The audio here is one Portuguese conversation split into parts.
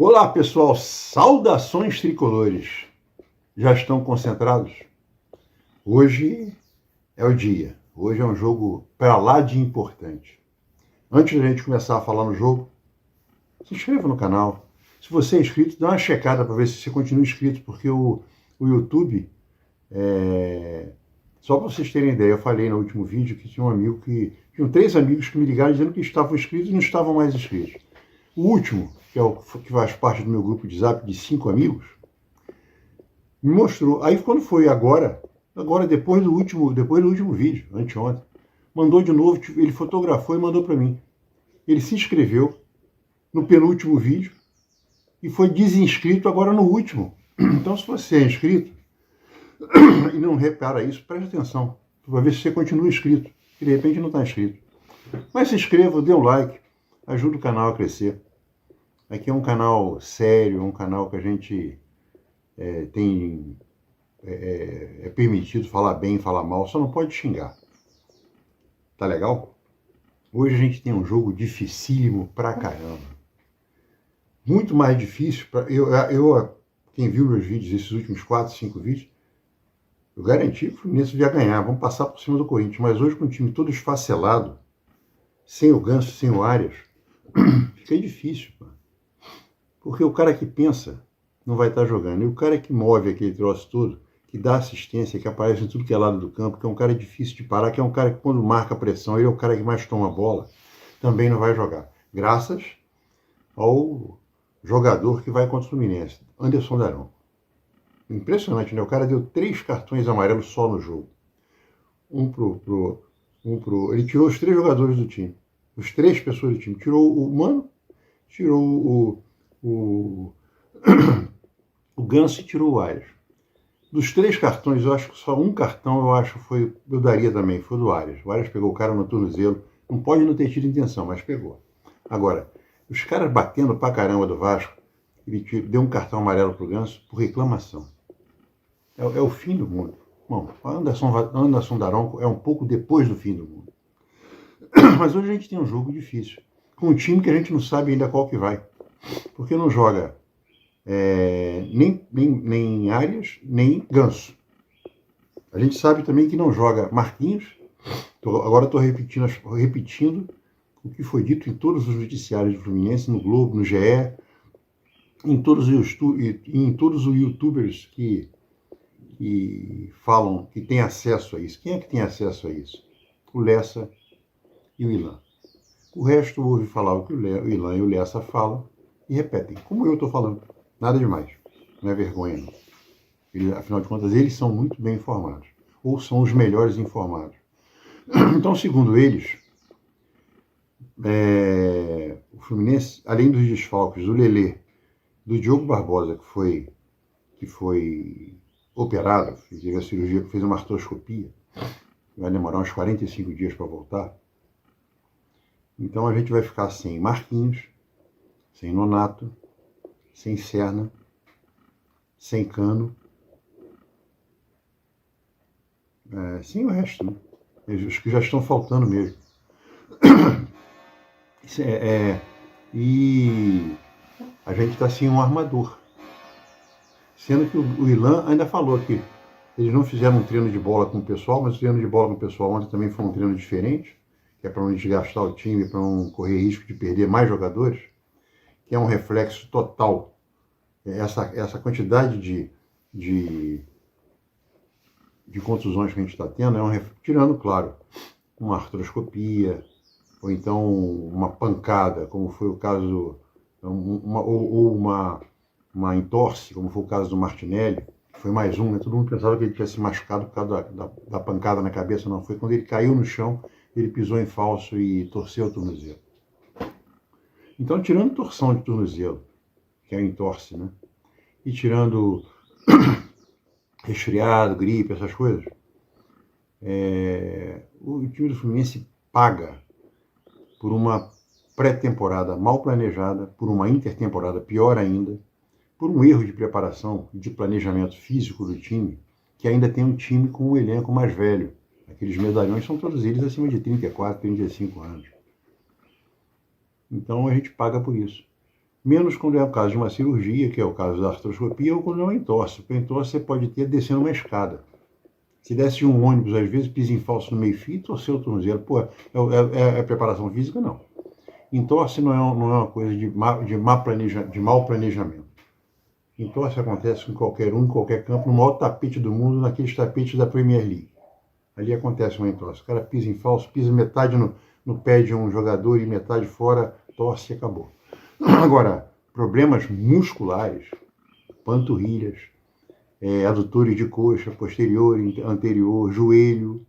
Olá, pessoal, saudações tricolores. Já estão concentrados? Hoje é o dia. Hoje é um jogo para lá de importante. Antes da gente começar a falar no jogo, se inscreva no canal. Se você é inscrito, dá uma checada para ver se você continua inscrito, porque o YouTube, só para vocês terem ideia, eu falei no último vídeo que tinham 3 amigos que me ligaram dizendo que estavam inscritos e não estavam mais inscritos. O último, que faz parte do meu grupo de zap de 5 amigos, me mostrou. Aí quando foi agora depois do último vídeo, anteontem, mandou de novo, ele fotografou e mandou para mim. Ele se inscreveu no penúltimo vídeo e foi desinscrito agora no último. Então, se você é inscrito e não repara isso, preste atenção. Para ver se você continua inscrito, que de repente não está inscrito. Mas se inscreva, dê um like, ajuda o canal a crescer. Aqui é um canal sério, um canal que a gente é permitido falar bem, falar mal, só não pode xingar. Tá legal? Hoje a gente tem um jogo dificílimo pra caramba. Muito mais difícil. Quem viu meus vídeos, esses últimos 4, 5 vídeos, eu garanti que o Fluminense ia ganhar. Vamos passar por cima do Corinthians. Mas hoje, com o time todo esfacelado, sem o Ganso, sem o Arias, fica difícil, mano. Porque o cara que pensa não vai estar jogando. E o cara que move aquele troço todo, que dá assistência, que aparece em tudo que é lado do campo, que é um cara difícil de parar, que é um cara que quando marca a pressão, ele é o cara que mais toma a bola, também não vai jogar. Graças ao jogador que vai contra o Fluminense, Anderson Daronco. Impressionante, né? O cara deu 3 cartões amarelos só no jogo. Ele tirou os 3 jogadores do time. Os 3 pessoas do time. Tirou o Mano, tirou o Ganso e tirou o Arias. Dos 3 cartões, eu acho que só um cartão eu daria também, foi o do Arias. O Arias pegou o cara no tornozelo. Não pode não ter tido intenção, mas pegou. Agora, os caras batendo pra caramba do Vasco, ele deu um cartão amarelo pro Ganso por reclamação. É o fim do mundo. Bom, Anderson Daronco é um pouco depois do fim do mundo. Mas hoje a gente tem um jogo difícil, com um time que a gente não sabe ainda qual que vai. Porque não joga nem Arias, nem Ganso. A gente sabe também que não joga Marquinhos. Agora estou repetindo o que foi dito em todos os noticiários do Fluminense, no Globo, no GE, em todos os youtubers que falam que tem acesso a isso. Quem é que tem acesso a isso? O Lessa e o Ilan. O resto ouve falar o que o Ilan e o Lessa falam e repetem, como eu estou falando. Nada demais. Não é vergonha, não. Afinal de contas, eles são muito bem informados. Ou são os melhores informados. Então, segundo eles, o Fluminense, além dos desfalques do Lelê, do Diogo Barbosa, que foi operado, teve a cirurgia, fez uma artroscopia, vai demorar uns 45 dias para voltar. Então a gente vai ficar sem Marquinhos, sem Nonato, sem Serna, sem Cano, sem o resto, né? Os que já estão faltando mesmo. E a gente está sem um armador. Sendo que o Ilan ainda falou que eles não fizeram um treino de bola com o pessoal, mas o treino de bola com o pessoal ontem também foi um treino diferente, que é para não desgastar o time, para não correr risco de perder mais jogadores, que é um reflexo total. Essa quantidade de contusões que a gente está tendo, tirando, claro, uma artroscopia, ou então uma pancada, como foi o caso, ou uma entorse, como foi o caso do Martinelli, que foi mais um, né? Todo mundo pensava que ele tinha se machucado por causa da pancada na cabeça, não. Foi quando ele caiu no chão, ele pisou em falso e torceu o tornozelo. Então, tirando torção de tornozelo, que é a entorse, né? E tirando resfriado, gripe, essas coisas, o time do Fluminense paga por uma pré-temporada mal planejada, por uma intertemporada pior ainda, por um erro de preparação e de planejamento físico do time, que ainda tem um time com um elenco mais velho. Aqueles medalhões são todos eles acima de 34, 35 anos. Então a gente paga por isso. Menos quando é o caso de uma cirurgia, que é o caso da artroscopia, ou quando é uma entorse. Porque a entorse você pode ter descendo uma escada. Se desce um ônibus, às vezes, pisa em falso no meio-fio, torceu o tornozelo. Pô, é preparação física? Não. Entorse não é uma coisa de mau planejamento. Entorse acontece com qualquer um, em qualquer campo, no maior tapete do mundo, naqueles tapetes da Premier League. Ali acontece uma entorse. O cara pisa em falso, pisa metade no pé de um jogador e metade fora, torce e acabou. Agora, problemas musculares, panturrilhas, adutores de coxa, posterior, anterior, joelho,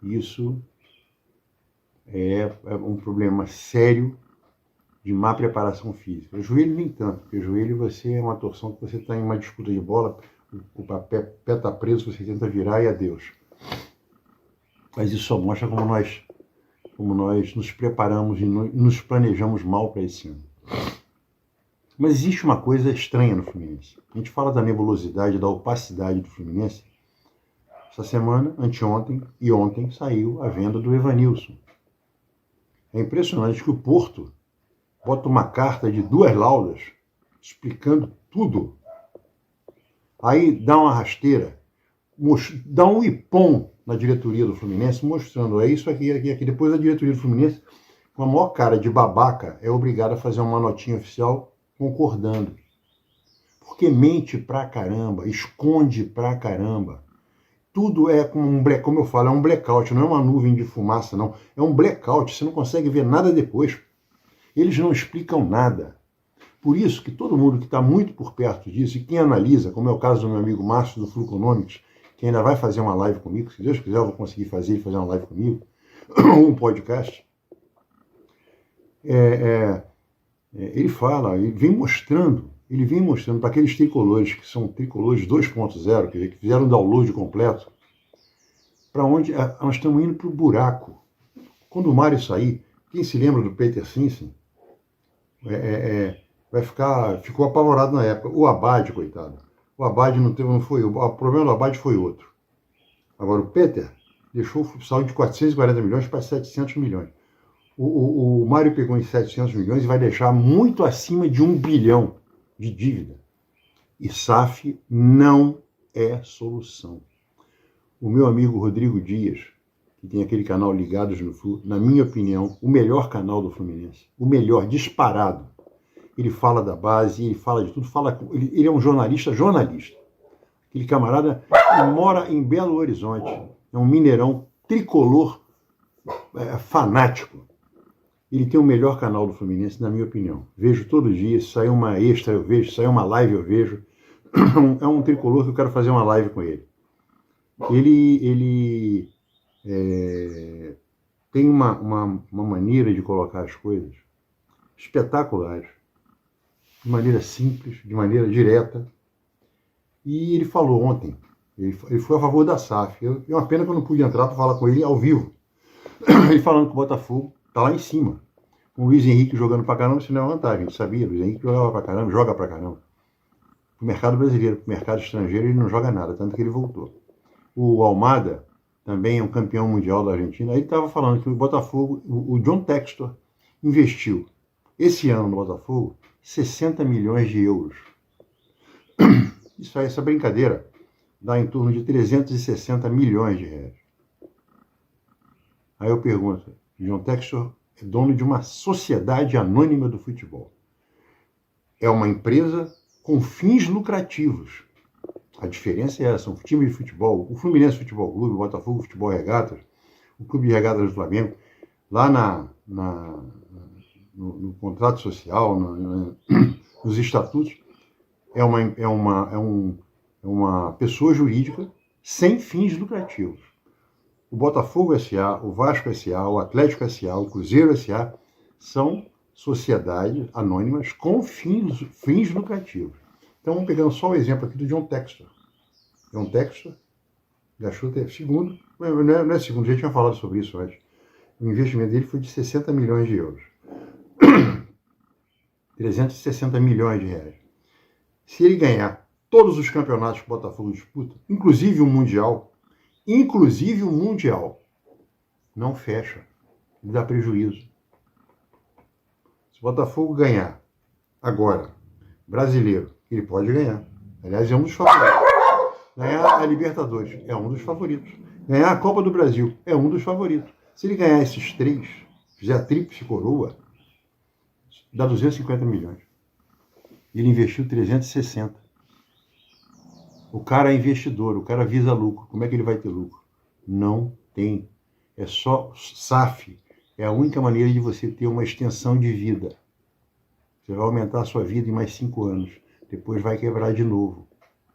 isso é um problema sério de má preparação física. O joelho nem tanto, porque o joelho você é uma torção que você está em uma disputa de bola, o pé está preso, você tenta virar e adeus. Mas isso só mostra como nós nos preparamos e nos planejamos mal para esse ano. Mas existe uma coisa estranha no Fluminense. A gente fala da nebulosidade, da opacidade do Fluminense. Essa semana, anteontem e ontem, saiu a venda do Evanilson. É impressionante que o Porto bota uma carta de 2 laudas explicando tudo. Aí dá uma rasteira, dá um ipom na diretoria do Fluminense, mostrando, é isso aqui. Depois a diretoria do Fluminense, com a maior cara de babaca, é obrigada a fazer uma notinha oficial concordando. Porque mente pra caramba, esconde pra caramba. Tudo é como eu falo, é um blackout, não é uma nuvem de fumaça, não. É um blackout, você não consegue ver nada depois. Eles não explicam nada. Por isso que todo mundo que está muito por perto disso, e quem analisa, como é o caso do meu amigo Márcio do Fluconomics, que ainda vai fazer uma live comigo, se Deus quiser eu vou conseguir fazer uma live comigo, um podcast, ele fala, ele vem mostrando para aqueles tricolores, que são tricolores 2.0, quer dizer, que fizeram um download completo, para onde nós estamos indo para o buraco. Quando o Mário sair, quem se lembra do Peter Sinsen, ficou apavorado na época. O Abade, coitado. O Abade não foi. O problema do Abade foi outro. Agora, o Peter deixou o futsal de 440 milhões para 700 milhões. O Mário pegou em 700 milhões e vai deixar muito acima de 1 bilhão de dívida. E SAF não é solução. O meu amigo Rodrigo Dias, que tem aquele canal Ligados no Flu, na minha opinião, o melhor canal do Fluminense. O melhor, disparado. Ele fala da base, ele fala de tudo, ele é um jornalista. Aquele camarada que mora em Belo Horizonte, é um mineirão tricolor fanático. Ele tem o melhor canal do Fluminense, na minha opinião. Vejo todo dia, se sair uma extra eu vejo, se sair uma live eu vejo. É um tricolor que eu quero fazer uma live com ele. Ele tem uma maneira de colocar as coisas espetaculares, de maneira simples, de maneira direta. E ele falou ontem, ele foi a favor da SAF. É uma pena que eu não pude entrar para falar com ele ao vivo. Ele falando que o Botafogo está lá em cima. Com o Luiz Henrique jogando pra caramba, isso não é uma vantagem. A gente sabia, o Luiz Henrique jogava pra caramba, joga pra caramba. Pro mercado brasileiro, pro mercado estrangeiro, ele não joga nada, tanto que ele voltou. O Almada também é um campeão mundial da Argentina. Aí ele estava falando que o Botafogo, o John Textor, investiu esse ano no Botafogo 60 milhões de euros. Isso aí, essa brincadeira, dá em torno de 360 milhões de reais. Aí eu pergunto, John Textor é dono de uma sociedade anônima do futebol. É uma empresa com fins lucrativos. A diferença é essa, um time de futebol, o Fluminense Futebol Clube, o Botafogo Futebol Regatas, o Clube de Regatas do Flamengo, lá no contrato social, nos estatutos, é uma pessoa jurídica sem fins lucrativos. O Botafogo S.A., o Vasco S.A., o Atlético S.A., o Cruzeiro S.A. são sociedades anônimas com fins lucrativos. Então, vamos pegando só o exemplo aqui do John Textor. John Textor gastou segundo, não é segundo, já tinha falado sobre isso antes. O investimento dele foi de 60 milhões de euros. 360 milhões de reais. Se ele ganhar todos os campeonatos que o Botafogo disputa, inclusive o Mundial, não fecha, ele dá prejuízo. Se o Botafogo ganhar Agora, brasileiro, ele pode ganhar. Aliás, é um dos favoritos. Ganhar a Libertadores é um dos favoritos. Ganhar a Copa do Brasil é um dos favoritos. Se ele ganhar esses 3, fizer a tríplice coroa, dá 250 milhões. Ele investiu 360. O cara é investidor, o cara visa lucro. Como é que ele vai ter lucro? Não tem. É só SAF. É a única maneira de você ter uma extensão de vida. Você vai aumentar a sua vida em mais 5 anos. Depois vai quebrar de novo.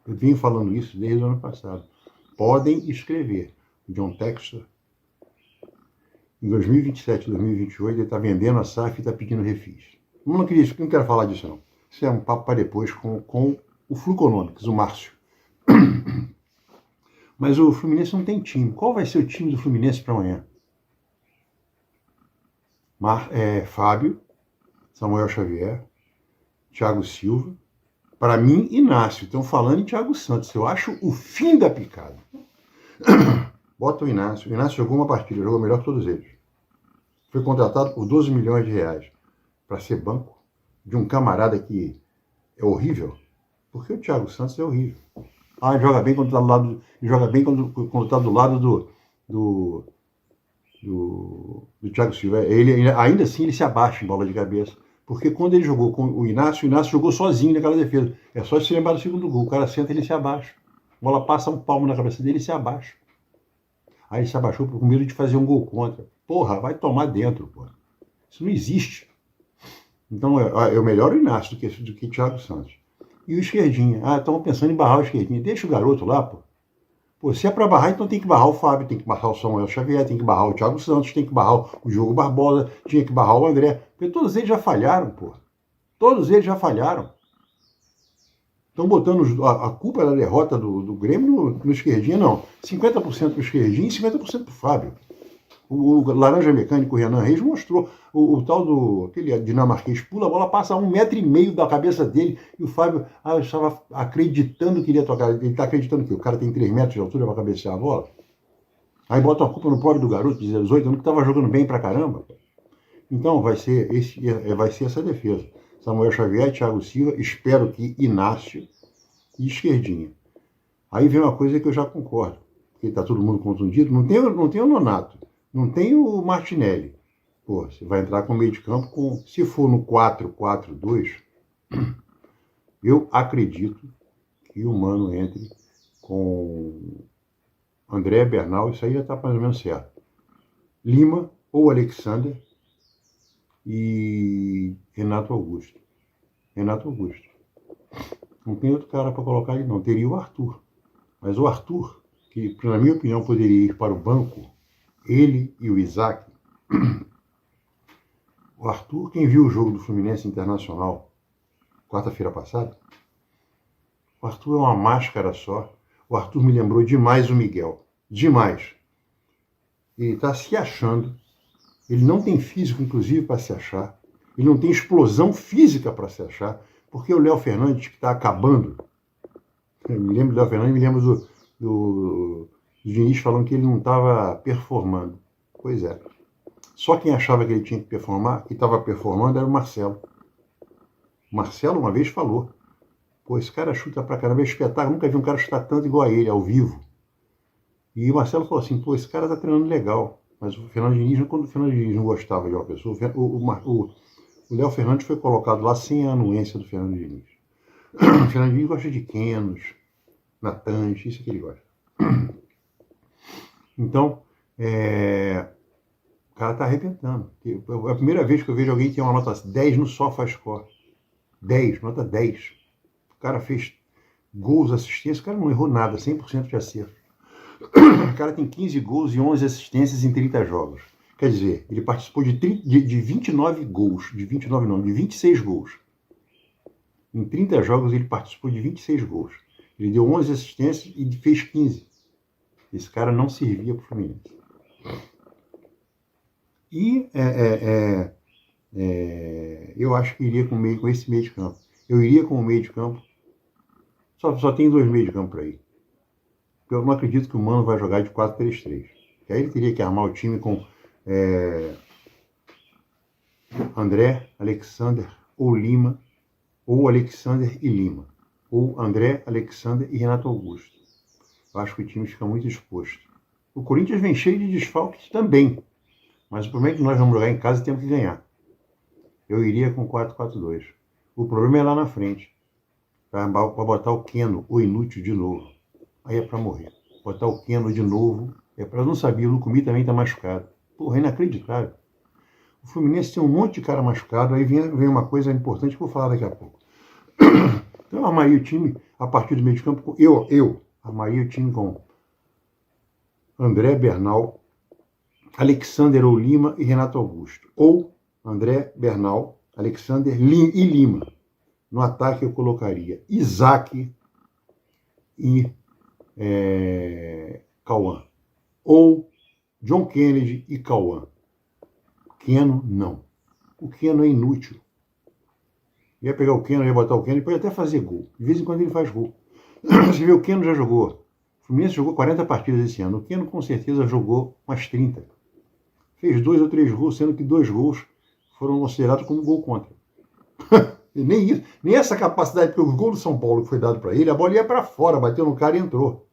Eu venho falando isso desde o ano passado. Podem escrever. O John Textor, em 2027, 2028, ele está vendendo a SAF e está pedindo refis. Não quero falar disso, não. Isso é um papo para depois com o Fluconomics, o Márcio. Mas o Fluminense não tem time. Qual vai ser o time do Fluminense para amanhã? Fábio, Samuel Xavier, Thiago Silva. Para mim, Inácio. Estão falando em Thiago Santos. Eu acho o fim da picada. Bota o Inácio. O Inácio jogou uma partida, jogou melhor que todos eles. Foi contratado por 12 milhões de reais para ser banco de um camarada que é horrível. Porque o Thiago Santos é horrível. Ele joga bem quando está do lado, joga bem quando está do lado do Thiago Silva. Ele, ainda assim, ele se abaixa em bola de cabeça. Porque quando ele jogou com o Inácio jogou sozinho naquela defesa. É só se lembrar do segundo gol. O cara senta e ele se abaixa. A bola passa um palmo na cabeça dele e se abaixa. Aí ele se abaixou com medo de fazer um gol contra. Porra, vai tomar dentro, porra. Isso não existe. Então, eu melhoro o Inácio do que Thiago Santos. E o Esquerdinha. Estamos pensando em barrar o Esquerdinha. Deixa o garoto lá, pô. Pô, se é pra barrar, então tem que barrar o Fábio, tem que barrar o Samuel Xavier, tem que barrar o Thiago Santos, tem que barrar o Diogo Barbosa, tinha que barrar o André. Porque todos eles já falharam, pô. Todos eles já falharam. Estão botando a culpa da derrota do Grêmio no Esquerdinha, não. 50% pro Esquerdinha e 50% pro Fábio. O Laranja Mecânico, o Renan Reis, mostrou o tal aquele dinamarquês pula, a bola passa a 1,5 metro da cabeça dele, e o Fábio estava acreditando que iria tocar. Ele está acreditando que o cara tem 3 metros de altura para cabecear a bola. Aí bota a culpa no pobre do garoto de 18 anos, que estava jogando bem pra caramba. Então vai ser essa defesa. Samuel Xavier, Thiago Silva, espero que Inácio e Esquerdinha. Aí vem uma coisa que eu já concordo, porque está todo mundo contundido, não tem o Nonato. Não tem o Martinelli. Pô, você vai entrar com o meio de campo se for no 4-4-2, eu acredito que o Mano entre com André, Bernal, isso aí já está mais ou menos certo. Lima ou Alexander e Renato Augusto. Não tem outro cara para colocar ali, não. Teria o Arthur. Mas o Arthur, que na minha opinião poderia ir para o banco, ele e o Isaac. O Arthur, quem viu o jogo do Fluminense Internacional quarta-feira passada, o Arthur é uma máscara só. O Arthur me lembrou demais o Miguel. Demais. Ele está se achando. Ele não tem físico, inclusive, para se achar. Ele não tem explosão física para se achar. Porque o Léo Fernandes, que está acabando. Eu me lembro do Léo Fernandes, me lembro do Diniz falando que ele não estava performando. Pois é. Só quem achava que ele tinha que performar, que estava performando, era o Marcelo. O Marcelo uma vez falou: pô, esse cara chuta pra caramba, é espetáculo, nunca vi um cara chutar tanto igual a ele, ao vivo. E o Marcelo falou assim: pô, esse cara tá treinando legal. Mas o Fernando Diniz, quando o Fernando Diniz não gostava de uma pessoa, o Léo Fernandes foi colocado lá sem a anuência do Fernando Diniz. O Fernando Diniz gosta de Kenos, Natanz, isso que ele gosta. Então, o cara tá arrebentando. É a primeira vez que eu vejo alguém que tem uma nota 10 no SofaScore. 10, nota 10. O cara fez gols, assistências, o cara não errou nada, 100% de acerto. O cara tem 15 gols e 11 assistências em 30 jogos. Quer dizer, ele participou de 29 gols, de 26 gols. Em 30 jogos ele participou de 26 gols. Ele deu 11 assistências e fez 15. Esse cara não servia para o Fluminense. E eu acho que iria com esse meio de campo. Eu iria com o meio de campo. Só tem 2 meios de campo para ir. Eu não acredito que o Mano vai jogar de 4-3-3. Aí ele teria que armar o time com André, Alexander ou Lima ou Alexander e Lima, ou André, Alexander e Renato Augusto. Eu acho que o time fica muito exposto. O Corinthians vem cheio de desfalques também, mas o problema é que nós vamos jogar em casa e temos que ganhar. Eu iria com 4-4-2. O problema é lá na frente. Para botar o Keno, o inútil, de novo. Aí é para morrer. Botar o Keno de novo é para não saber. O Lucumi também está machucado. Porra, é inacreditável. O Fluminense tem um monte de cara machucado. Aí vem uma coisa importante que eu vou falar daqui a pouco. Então eu armaria o time a partir do meio de campo. Eu armaria o time com André, Bernal, Alexander ou Lima e Renato Augusto. Ou André, Bernal, Alexander e Lima. No ataque eu colocaria Isaac e Cauã. Ou John Kennedy e Cauã. Keno, não. O Keno é inútil. Ia pegar o Keno, ia botar o Keno, ele pode até fazer gol. De vez em quando ele faz gol. Você vê, o Keno já jogou. O Fluminense jogou 40 partidas esse ano. O Keno com certeza jogou umas 30. Fez 2 ou 3 gols, sendo que 2 gols foram considerados como gol contra. nem essa capacidade, porque o gol do São Paulo que foi dado para ele, a bola ia para fora, bateu no cara e entrou.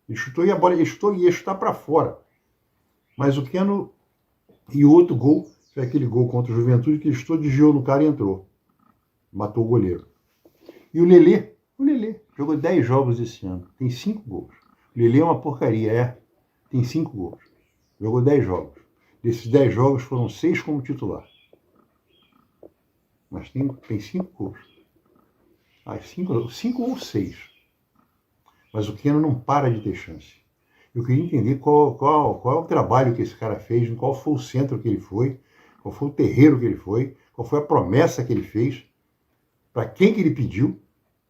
Ele chutou e a bola ia chutar para fora. Mas o Keno e o outro gol foi aquele gol contra o Juventude que ele chutou, desviou no cara e entrou. Matou o goleiro. E o Lelê jogou 10 jogos esse ano, tem 5 gols. O Lelê é uma porcaria, tem 5 gols. Jogou 10 jogos. Desses 10 jogos foram 6 como titular. Mas tem 5 gols. 5 ou 6. Mas o Keno não para de ter chance. Eu queria entender qual é o trabalho que esse cara fez, qual foi o centro que ele foi, qual foi o terreiro que ele foi, qual foi a promessa que ele fez, para quem que ele pediu,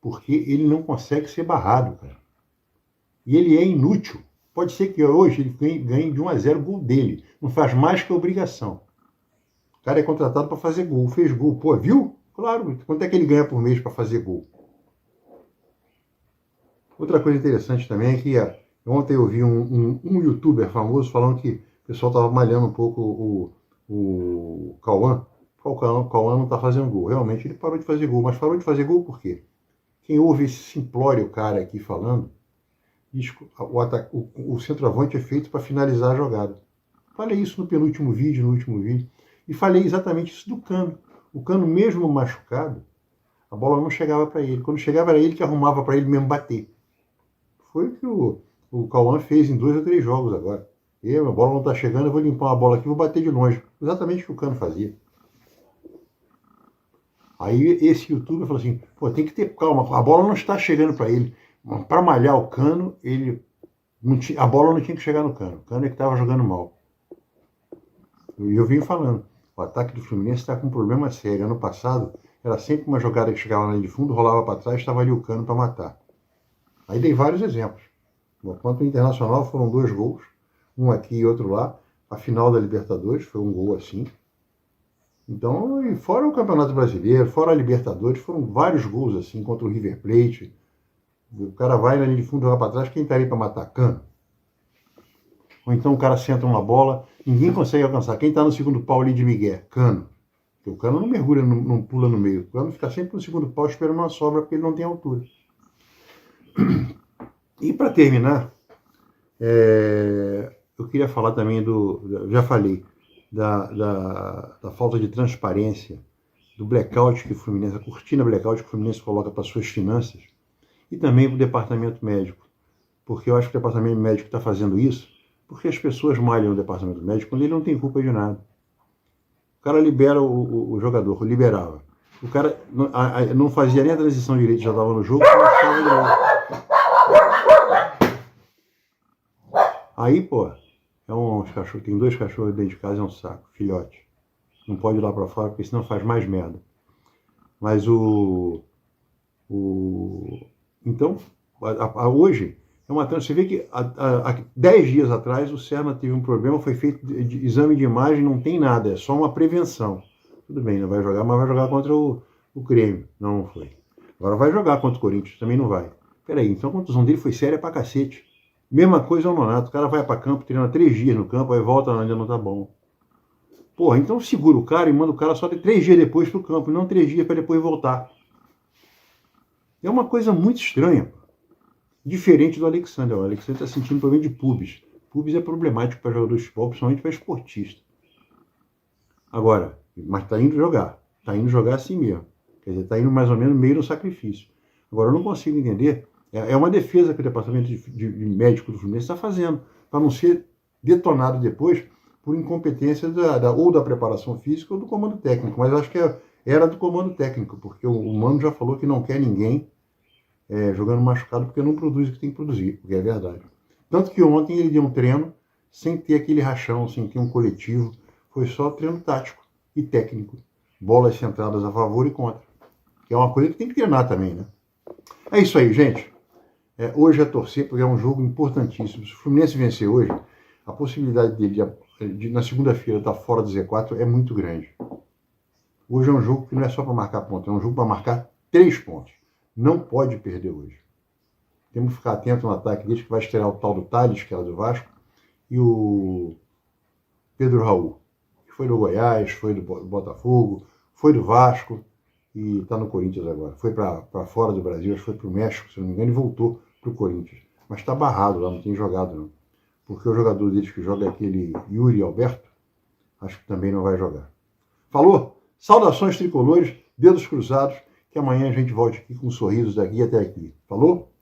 porque ele não consegue ser barrado, cara. E ele é inútil. Pode ser que hoje ele ganhe de 1-0 o gol dele. Não faz mais que obrigação. O cara é contratado para fazer gol. Fez gol. Pô, viu? Claro. Quanto é que ele ganha por mês para fazer gol? Outra coisa interessante também é que ontem eu vi um youtuber famoso falando que o pessoal estava malhando um pouco o Cauã. O Cauã não está fazendo gol. Realmente ele parou de fazer gol. Mas parou de fazer gol por quê? Quem ouve esse simplório cara aqui falando, diz que o centroavante é feito para finalizar a jogada. Falei isso no último vídeo. E falei exatamente isso do Cano. O Cano, mesmo machucado, a bola não chegava para ele. Quando chegava, era ele que arrumava para ele mesmo bater. Foi o que o Cauã fez em 2 ou 3 jogos agora. A bola não está chegando, eu vou limpar uma bola aqui e vou bater de longe. Exatamente o que o Cano fazia. Aí esse youtuber falou assim, pô, tem que ter calma, a bola não está chegando para ele. Para malhar o Cano, a bola não tinha que chegar no Cano. O Cano é que estava jogando mal. E eu vim falando, o ataque do Fluminense está com um problema sério. Ano passado, era sempre uma jogada que chegava na linha de fundo, rolava para trás, estava ali o Cano para matar. Aí dei vários exemplos. Quanto o Internacional foram 2 gols, um aqui e outro lá. A final da Libertadores foi um gol assim. Então, e fora o Campeonato Brasileiro, fora a Libertadores, foram vários gols assim contra o River Plate. O cara vai na linha de fundo, joga para trás, quem está ali para matar? Cano. Ou então o cara senta uma bola, ninguém consegue alcançar. Quem está no segundo pau ali de Miguel? Cano. Porque o Cano não mergulha, não pula no meio. O Cano fica sempre no segundo pau esperando uma sobra porque ele não tem altura. E para terminar, eu queria falar também já falei, da falta de transparência, do blackout que o Fluminense, a cortina blackout que o Fluminense coloca para suas finanças, e também para o departamento médico. Porque eu acho que o departamento médico está fazendo isso porque as pessoas malham o departamento médico quando ele não tem culpa de nada. O cara libera o jogador, liberava. O cara não fazia nem a transição direito, já estava no jogo, mas de novo. Aí, pô, tem 2 cachorros dentro de casa, é um saco, filhote. Não pode ir lá para fora, porque senão faz mais merda. Mas então, hoje, você vê que há 10 dias atrás o Serna teve um problema, foi feito de exame de imagem, não tem nada, é só uma prevenção. Tudo bem, não vai jogar, mas vai jogar contra o Grêmio. Não foi. Agora vai jogar contra o Corinthians, também não vai. Peraí, então a contusão dele foi séria pra cacete. Mesma coisa o Nonato, o cara vai pra campo, treina 3 dias no campo, aí volta, ainda não tá bom. Porra, então segura o cara e manda o cara só 3 dias depois pro campo, não 3 dias para depois voltar. É uma coisa muito estranha, pô. Diferente do Alexander. O Alexander está sentindo problema de pubis. Pubis é problemático para jogador de futebol, principalmente para esportista. Agora, mas está indo jogar. Está indo jogar assim mesmo. Quer dizer, está indo mais ou menos meio no sacrifício. Agora, eu não consigo entender. É uma defesa que o departamento de médico do Fluminense está fazendo, para não ser detonado depois por incompetência ou da preparação física ou do comando técnico. Mas eu acho que era do comando técnico, porque o Mano já falou que não quer ninguém jogando machucado porque não produz o que tem que produzir, o que é verdade. Tanto que ontem ele deu um treino sem ter aquele rachão, sem ter um coletivo. Foi só treino tático e técnico. Bolas centradas a favor e contra. Que é uma coisa que tem que treinar também, né? É isso aí, gente. Hoje é torcer, porque é um jogo importantíssimo. Se o Fluminense vencer hoje, a possibilidade dele de na segunda-feira estar fora do Z4 é muito grande. Hoje é um jogo que não é só para marcar ponto, é um jogo para marcar 3 pontos. Não pode perder hoje. Temos que ficar atento no ataque deles, que vai estrear o tal do Tales, que era do Vasco, e o Pedro Raul, que foi do Goiás, foi do Botafogo, foi do Vasco e está no Corinthians agora. Foi para fora do Brasil, acho que foi para o México, se não me engano, e voltou para o Corinthians. Mas está barrado lá, não tem jogado não. Porque o jogador deles que joga é aquele Yuri Alberto, acho que também não vai jogar. Falou? Saudações tricolores, dedos cruzados, que amanhã a gente volte aqui com sorrisos daqui até aqui. Falou?